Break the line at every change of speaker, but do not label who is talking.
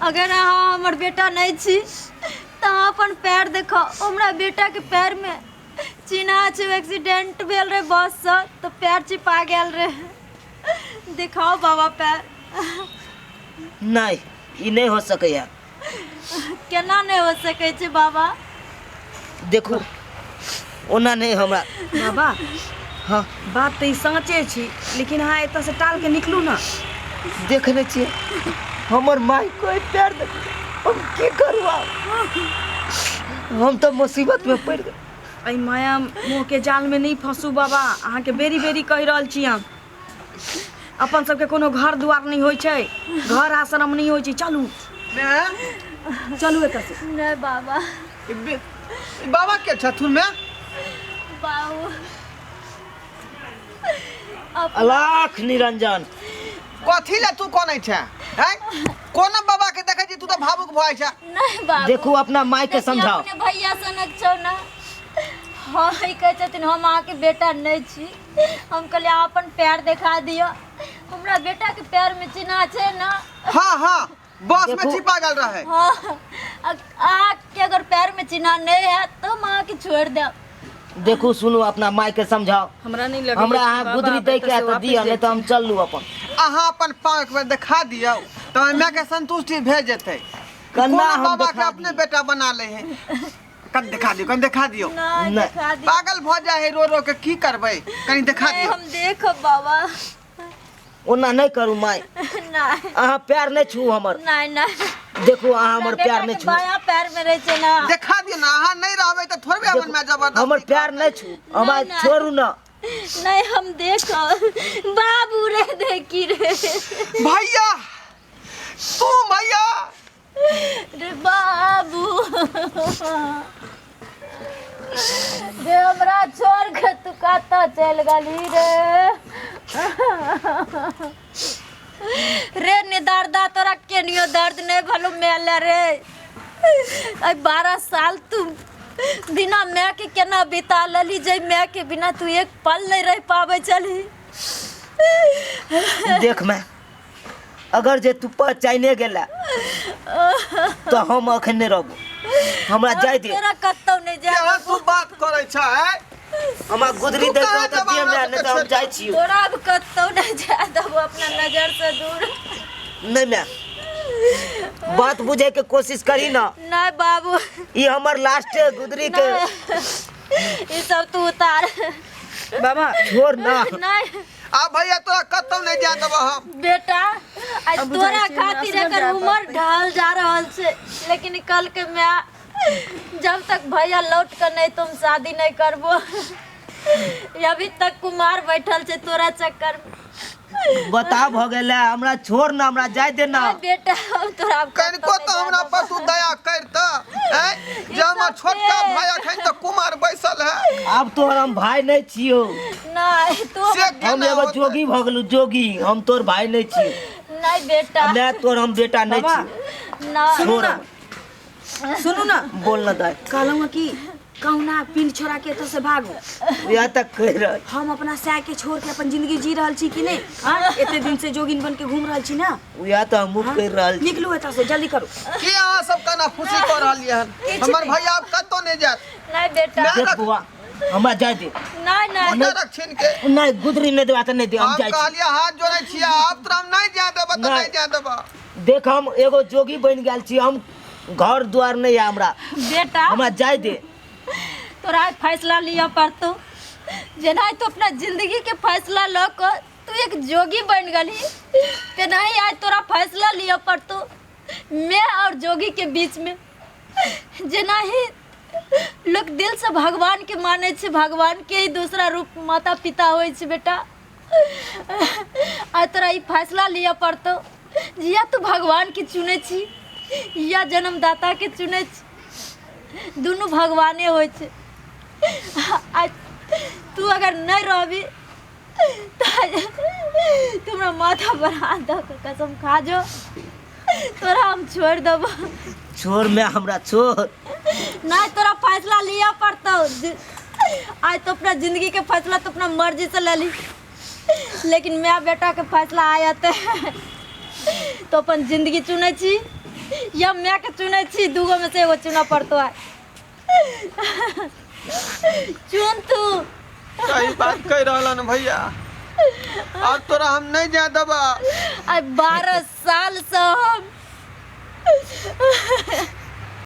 अगर अहाँ हमर बेटा नहीं छी तो अपन पैर देखो। हमरा बेटा के पैर में चिन्हा छै, एक्सीडेंट भेल रहे बस से तो पैर चिपा गेल रहे। दिखाओ बाबा पैर।
नहीं ई नहीं हो सकैया।
केना नहीं हो सकै छै बाबा?
देखो ओना नहीं हमरा।
बाबा
हाँ
बात तो सचे छी, लेकिन हाँ एत से टाल के निकलू ना।
देखने छिए हमर माई कोई पैर दे, हम की करू आब? हम तो मुसीबत में पड़ गए।
आई माया मुँह के जाल में नहीं फंसू बाबा। अहाँ के बेरी बेरी कह रहल छी हम। अपन सबके कोनो घर दुआर नहीं होय छै, घर आश्रम नहीं होय छै। चलू चलू एत से।
नहीं बाबा।
बाबा के छथुन में
बाबू
अलाख निरंजन
कथी ले तू कोनै छै? हैं कोन बाबा के देखै छी तू तो भावुक भय छै।
नहीं बाबू।
देखो अपना माई के समझाओ।
अपने भैया सनक छौ ना। हाँ कहे छथिन हम अहाँ के बेटा नहीं छी। हम कहलिए अहाँ अपन पैर दिखा दियो। हमरा बेटा के पैर में चिन्हा छै ना।
हाँ हाँ बस में
देखो।
छिपा गेल रहे।
हाँ अहाँ के अगर पैर में चिन्हा नहीं है तो हम अहाँ के छोड़ देब।
देखो सुनो अपना माई के समझाओ।
हमरा नहीं लगे
हमरा अहाँ गुदरी दे के तो दिया, नहीं तो हम चललू अपन।
अहाँ अपन पाँव एक बेर दिखा दियो तो मैं के संतुष्टि भेज जेतै।
कन्ना हम
बाबा के
दिखा
अपने बेटा बना ले है। कन दिखा दियो, कन दिखा दियो।
नहीं
नहीं।
दिखा दियो।
पागल भ जाए है रो रो के की करबै? कनी दिखा
नहीं
दियो।
हम देखब बाबा।
ओना नहीं करू माई।
नहीं
अहाँ पैर नहीं छू हमर।
नहीं नहीं।
देखो अहाँ हमर
बेटा
पैर
के
नहीं छू।
बायां पैर में रहे छै ना।
दिखा दियो ना। अहाँ नहीं रहबै तो थोड़बे अपन में जबरदस्ती।
हमर पैर नहीं छू, हमार
नहीं।
छोड़ू ना।
नहीं हम देखो। बाबू रे देखी रे।
भैया तू भैया
रे बाबू रे हमरा छोड़ के तू कतऽ चल गली रे? रे निदर्दा तोरा केनियो दर्द नहीं भलो मेले रे। आई 12 साल तू बिना मैं के केना बिता लली? जे मैं के बिना तू एक पल नहीं रह पावे चली।
देख मैं अगर जे तू पहचाने गेला तो हम अखन नहीं रहबो। हमरा जाय दे।
तोरा कतौ नहीं जा।
केहन तू बात करै छै?
हमरा गुदरी दे के तो दिया नहीं तो हम जाय छियो।
तोरा अब कतौ नहीं जा देबो अपना नजर से दूर।
नहीं मैं बात बुझे के कोशिश करी ना।
नहीं बाबू
ये हमर लास्ट गुदरी के
ये सब तू उतार।
बाबा
छोड़ ना।
नहीं
आ भैया तोरा कतौ नहीं जा देबो हम।
बेटा आज
अब
तोरा
बुझाइ छै,
खातिर
हमरा
एकर
समझ
उम्र ढल जा रहल छै, लेकिन कल के मैं जब तक भैया लौट कर नहीं तुम शादी नहीं करबो। अभी तक कुमार बैठल छै तोरा चक्कर में।
बता भ गेला हमरा छोड़ ना, हमरा जाय दे ना।
नहीं बेटा हम तोरा
कनिको तो हमरा पर तू दया कर त। हैं जे हमर छोटका भाई अखन तो कुमार बैसल है।
अब तो हम भाई नहीं छियो।
नहीं तो
से
हम
केना
एगो
होतै?
जोगी भ गेलू, जोगी। हम तोर भाई नहीं छियो।
नहीं बेटा
मैं तोर हम बेटा नहीं
बाबा,
छियो।
ना
छोड़
सुनू ना।
बोल ना दाई।
कहलूँ कि कहुना पिंड छोड़ा के एत से भागू।
या तक कह रहा
हम अपना सै के छोड़ के अपन जिंदगी जी रहल छी कि नहीं? हाँ एते दिन से जोगिन बन के घूम रहल छी ना।
या तो हम कह रहल छी।
निकलू एत से जल्दी करू।
की अहाँ सब कना खुशी कर रहलिए हन? हमर भैया अब कतौ नहीं जात।
नहीं बेटा
देख बुआ हमरा जाय दे।
नहीं नहीं
न रखिन के
नहीं गुदरी नहीं देवा तो नहीं दे। हम
हम
जाय छी।
कहलिए हाथ जोड़े छियै। अब तोरा हम नहीं जा देबो तो
नहीं।
नहीं जा देबो।
देख हम एगो जोगी बन गेल छी। हम घर द्वार नहीं है हमरा।
बेटा
हमरा जाय दे।
तोरा आज फैसला लिया पड़तो। जेना तो अपना जिंदगी के फैसला लो को तू एक जोगी बन गली, तेना ही आज तोरा फैसला लिया पड़तो मैं और जोगी के बीच में। जेना ही लोग दिल से भगवान के माने छे, भगवान के ही दूसरा रूप माता पिता होय छे बेटा। आज तोरा ई फैसला लिया पड़तो या तू भगवान के चुने छी या जन्मदाता के चुने छी। दोनों भगवाने होय छे। आज तू अगर नहीं रहबी तो तुम्हारा माथा पर हाथ दो के कसम खा जो तोरा हम छोड़ देबो।
छोड़ मैं हमरा छोड़।
नहीं तोरा फैसला लिया पड़ता। आज तो अपना जिंदगी के फैसला तो अपना मर्जी से ले ली, लेकिन मैं बेटा के फैसला आया तो अपन जिंदगी चुने छी या मैं के चुने छी दूगो में से एगो चुना पड़तो है चुन तू
सही बात कह रहलन भैया अब तोरा हम नहीं जा देबा
आज 12 साल से हम